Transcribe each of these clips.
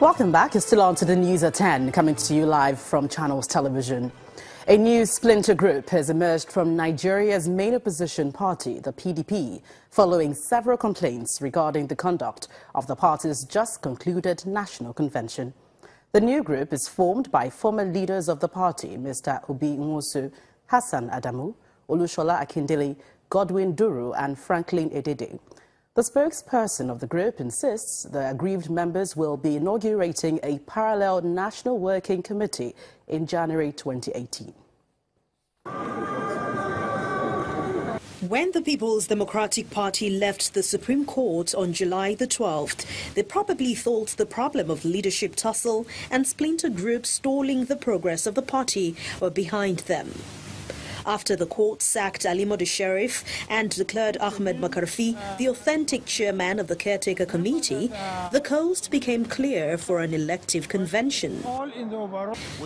Welcome back. You're still on to the news at 10, coming to you live from Channels Television. A new splinter group has emerged from Nigeria's main opposition party, the PDP, following several complaints regarding the conduct of the party's just concluded national convention. The new group is formed by former leaders of the party, Mr. Obi Nwosu, Hassan Adamu, Olushola Akindele, Godwin Duru and Franklin Edede. The spokesperson of the group insists the aggrieved members will be inaugurating a parallel national working committee in January 2018. When the People's Democratic Party left the Supreme Court on July the 12th, they probably thought the problem of leadership tussle and splinter groups stalling the progress of the party were behind them. After the court sacked Alimodu Sheriff and declared Ahmed Makarfi the authentic chairman of the caretaker committee, the coast became clear for an elective convention.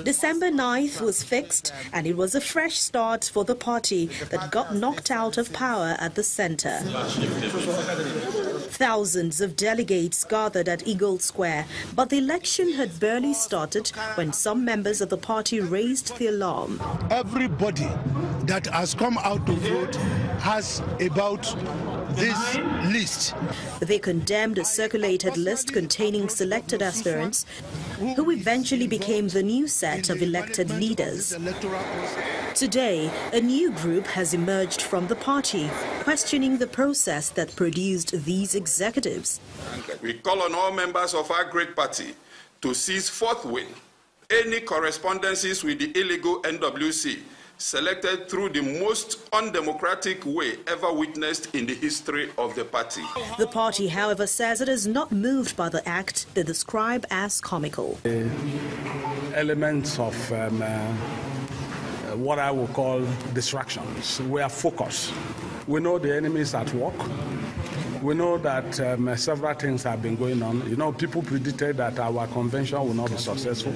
December 9th was fixed, and it was a fresh start for the party that got knocked out of power at the center. Thousands of delegates gathered at Eagle Square, but the election had barely started when some members of the party raised the alarm. Everybody that has come out to vote has about this list. They condemned a circulated list containing selected aspirants who eventually became the new set of elected leaders. Today, a new group has emerged from the party, questioning the process that produced these executives. We call on all members of our great party to cease forthwith any correspondences with the illegal NWC selected through the most undemocratic way ever witnessed in the history of the party. The party, however, says it is not moved by the act they describe as comical. Elements of what I would call distractions. We are focused. We know the enemy is at work. We know that several things have been going on. You know, people predicted that our convention will not be successful.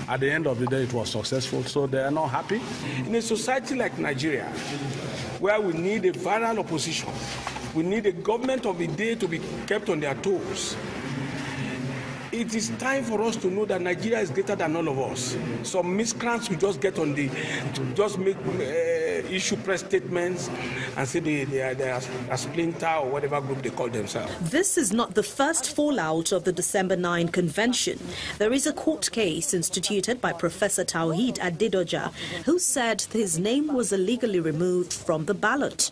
At the end of the day, it was successful, so they are not happy. In a society like Nigeria, where we need a viral opposition, we need a government of the day to be kept on their toes. It is time for us to know that Nigeria is greater than all of us. Some miscreants will just get on the, just make issue press statements and say they are a splinter or whatever group they call themselves. This is not the first fallout of the December 9 convention. There is a court case instituted by Professor Tawhid Adedoja, who said his name was illegally removed from the ballot.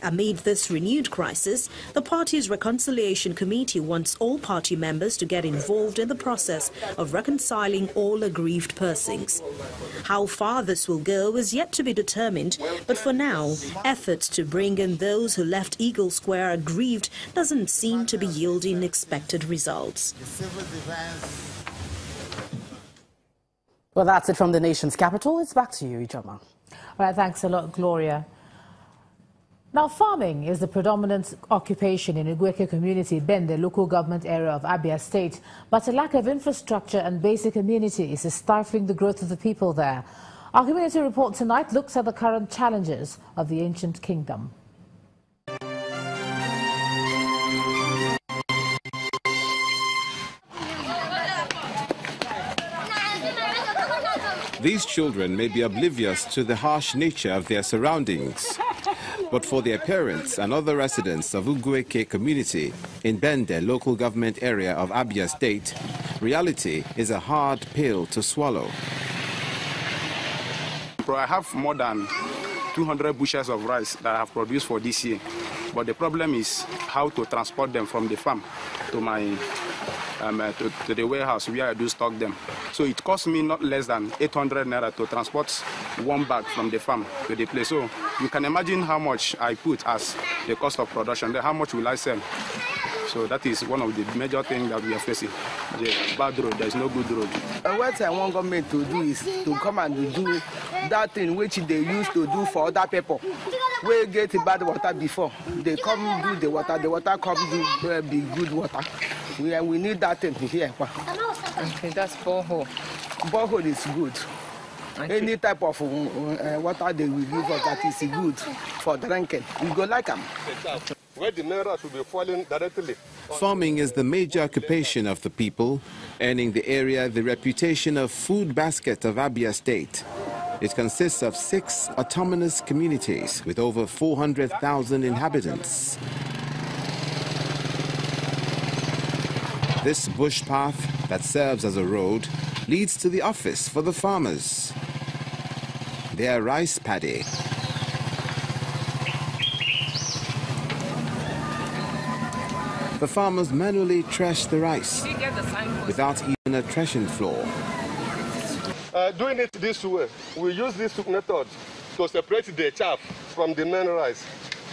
Amid this renewed crisis, the party's reconciliation committee wants all party members to get involved in the process of reconciling all aggrieved persons. How far this will go is yet to be determined, but for now, efforts to bring in those who left Eagle Square aggrieved doesn't seem to be yielding expected results. Well, that's it from the nation's capital. It's back to you, Ijoma. All right, thanks a lot, Gloria. Now, farming is the predominant occupation in Ugweke community, Bende, local government area of Abia State. But a lack of infrastructure and basic amenities is stifling the growth of the people there. Our community report tonight looks at the current challenges of the ancient kingdom. These children may be oblivious to the harsh nature of their surroundings. But for their parents and other residents of Ugweke community in Bende, local government area of Abia State, reality is a hard pill to swallow. I have more than 200 bushels of rice that I have produced for this year. But the problem is how to transport them from the farm to my to the warehouse where I do stock them. So it costs me not less than 800 naira to transport one bag from the farm to the place. So you can imagine how much I put as the cost of production. Then how much will I sell? So that is one of the major things that we are facing. The bad road, there is no good road. What I want government to do is to come and do that thing which they used to do for other people. We get bad water before. They come do the water come do be good water. We need that thing here. Okay, that's borehole. Borehole is good. Any type of water they will give us that is good for drinking. We go like them. Where the naira should be falling directly Farming is the major occupation of the people, earning the area the reputation of food basket of Abia State. It consists of 6 autonomous communities with over 400,000 inhabitants. This bush path that serves as a road leads to the office for the farmers. Their rice paddy. The farmers manually thresh the rice without even a threshing floor. Doing it this way, we use this method to separate the chaff from the main rice.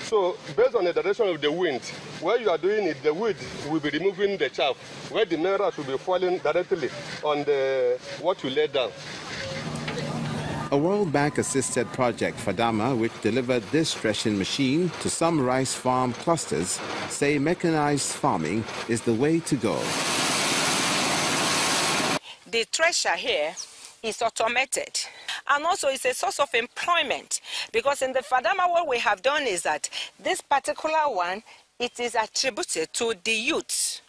So, based on the direction of the wind, where you are doing it, the wind will be removing the chaff, where the main rice will be falling directly on what you lay down. A World Bank-assisted project, Fadama, which delivered this threshing machine to some rice farm clusters, say mechanized farming is the way to go. The thresher here is automated, and also it's a source of employment, because in the Fadama what we have done is that this particular one, it is attributed to the youths,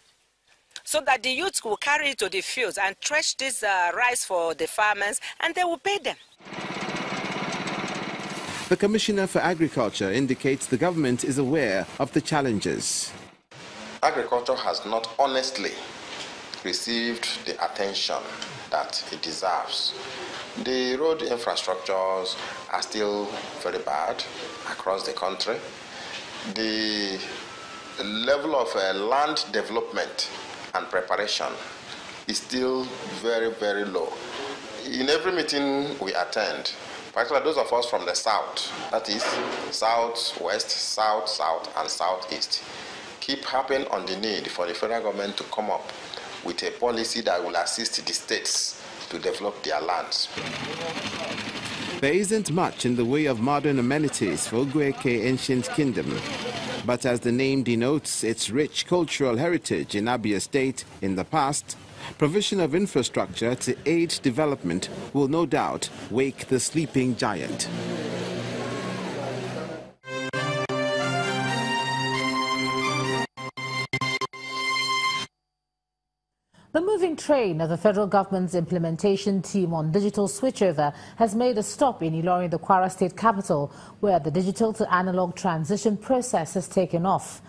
so that the youths will carry it to the fields and thresh this rice for the farmers, and they will pay them. The Commissioner for Agriculture indicates the government is aware of the challenges. Agriculture has not honestly received the attention that it deserves. The road infrastructures are still very bad across the country. The level of land development and preparation is still very, very low. In every meeting we attend, particularly those of us from the south, that is south, west, south, south, and southeast, keep harping on the need for the federal government to come up with a policy that will assist the states to develop their lands. There isn't much in the way of modern amenities for Ugueke Ancient Kingdom, but as the name denotes its rich cultural heritage in Abia State in the past, provision of infrastructure to aid development will no doubt wake the sleeping giant. The moving train of the federal government's implementation team on digital switchover has made a stop in Ilorin, the Kwara State capital, where the digital to analog transition process has taken off.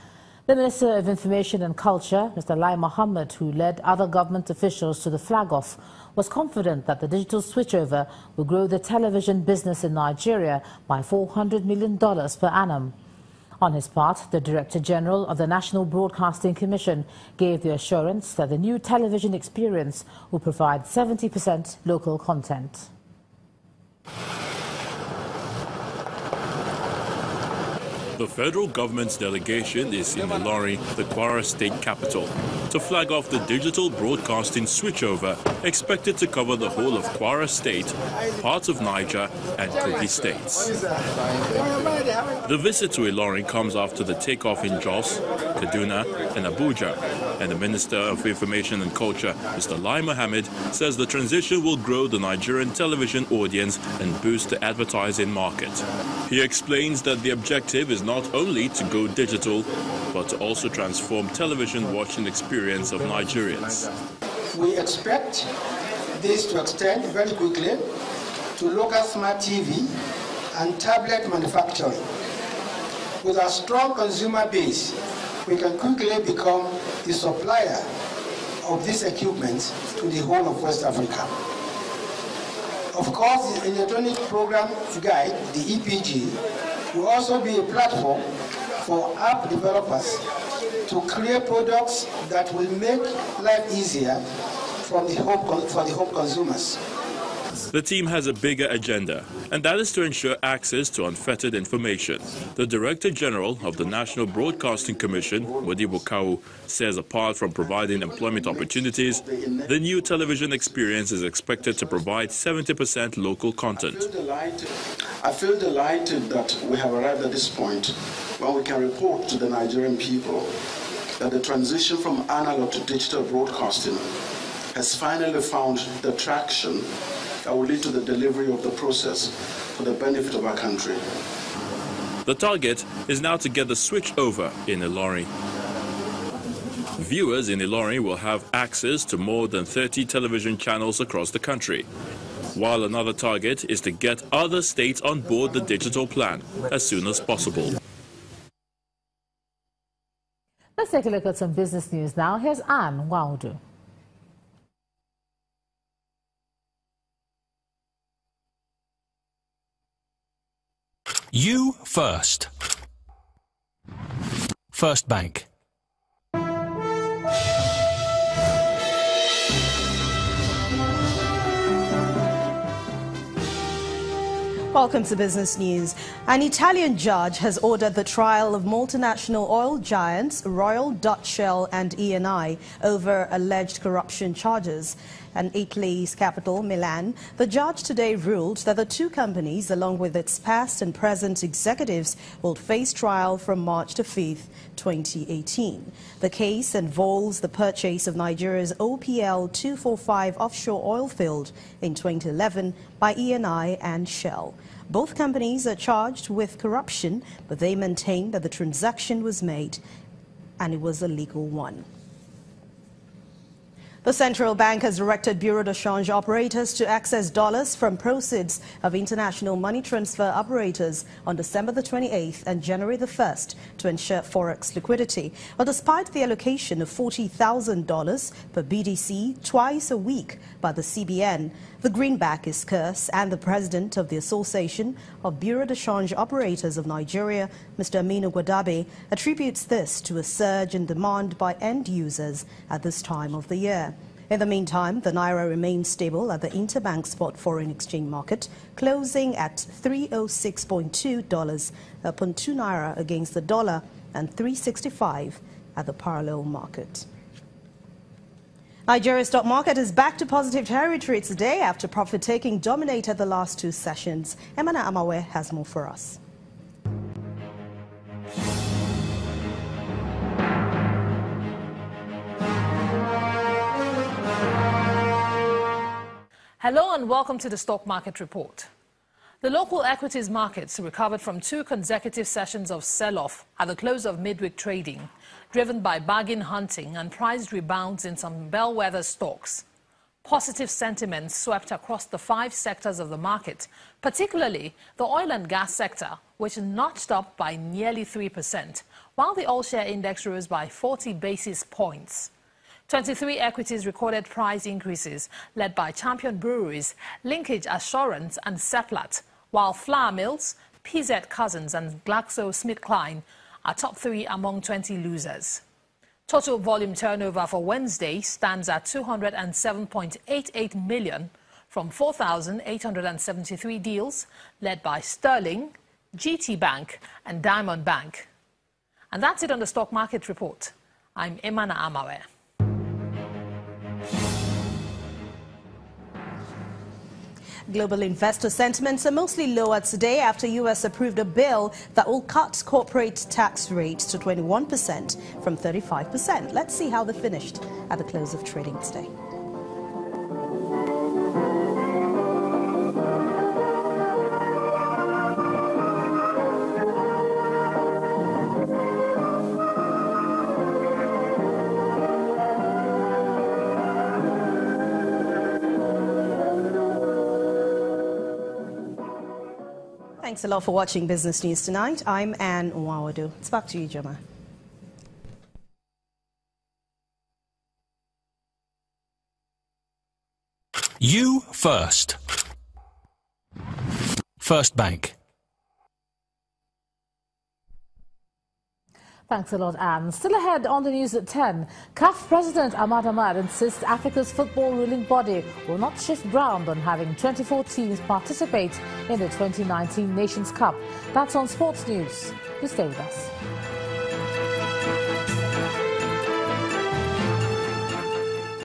The Minister of Information and Culture, Mr. Lai Mohammed, who led other government officials to the flag-off, was confident that the digital switchover will grow the television business in Nigeria by $400 million per annum. On his part, the Director General of the National Broadcasting Commission gave the assurance that the new television experience will provide 70% local content. The federal government's delegation is in Ilorin, the Kwara State capital, to flag off the digital broadcasting switchover expected to cover the whole of Kwara State, parts of Niger and Kogi states. The visit to Ilorin comes after the takeoff in Jos, Kaduna and Abuja, and the Minister of Information and Culture, Mr. Lai Mohammed, says the transition will grow the Nigerian television audience and boost the advertising market. He explains that the objective is not only to go digital, but to also transform television watching experience of Nigerians. We expect this to extend very quickly to local smart TV and tablet manufacturing. With a strong consumer base, we can quickly become the supplier of this equipment to the whole of West Africa. Of course, the electronic program guide, the EPG, will also be a platform for app developers to create products that will make life easier for the home consumers. The team has a bigger agenda, and that is to ensure access to unfettered information. The Director General of the National Broadcasting Commission, Wadi Bukau, says apart from providing employment opportunities, the new television experience is expected to provide 70% local content. I feel delighted that we have arrived at this point where we can report to the Nigerian people that the transition from analog to digital broadcasting has finally found the traction that will lead to the delivery of the process for the benefit of our country. The target is now to get the switch over in Ilorin. Viewers in Ilorin will have access to more than 30 television channels across the country, while another target is to get other states on board the digital plan as soon as possible. Let's take a look at some business news now. Here's Anne Waudu. You first. First Bank. Welcome to Business News. An Italian judge has ordered the trial of multinational oil giants Royal Dutch Shell and Eni over alleged corruption charges. In Italy's capital, Milan, the judge today ruled that the two companies, along with its past and present executives, will face trial from March the 5th, 2018. The case involves the purchase of Nigeria's OPL 245 offshore oil field in 2011 by Eni and Shell. Both companies are charged with corruption, but they maintain that the transaction was made and it was a legal one. The central bank has directed bureau de change operators to access dollars from proceeds of international money transfer operators on December the 28th and January the 1st to ensure forex liquidity. But despite the allocation of $40,000 per BDC twice a week by the CBN, the greenback is scarce, and the president of the Association of Bureau de Change Operators of Nigeria, Mr. Aminu Gwadabe, attributes this to a surge in demand by end users at this time of the year. In the meantime, the naira remains stable at the interbank spot foreign exchange market, closing at $306.2 upon 2 naira against the dollar and $365 at the parallel market. Nigeria's stock market is back to positive territory today after profit-taking dominated the last two sessions. Emana Amawe has more for us. Hello and welcome to the Stock Market Report. The local equities markets recovered from 2 consecutive sessions of sell-off at the close of midweek trading, driven by bargain hunting and price rebounds in some bellwether stocks. Positive sentiment swept across the 5 sectors of the market, particularly the oil and gas sector, which notched up by nearly 3%, while the all-share index rose by 40 basis points. 23 equities recorded price increases, led by Champion Breweries, Linkage Assurance and Seplat, while Flour Mills, PZ Cousins and GlaxoSmithKline are top 3 among 20 losers. Total volume turnover for Wednesday stands at 207.88 million from 4,873 deals, led by Sterling, GT Bank and Diamond Bank. And that's it on the Stock Market Report. I'm Emana Amawe. Global investor sentiments are mostly lower today after U.S. approved a bill that will cut corporate tax rates to 21% from 35%. Let's see how they finished at the close of trading today. Thanks a lot for watching Business News tonight. I'm Anne Nwawadu. It's back to you, Joma. You first. First Bank. Thanks a lot, Anne. Still ahead on the news at 10, CAF President Ahmad Ahmad insists Africa's football ruling body will not shift ground on having 24 teams participate in the 2019 Nations Cup. That's on Sports News. Please stay with us.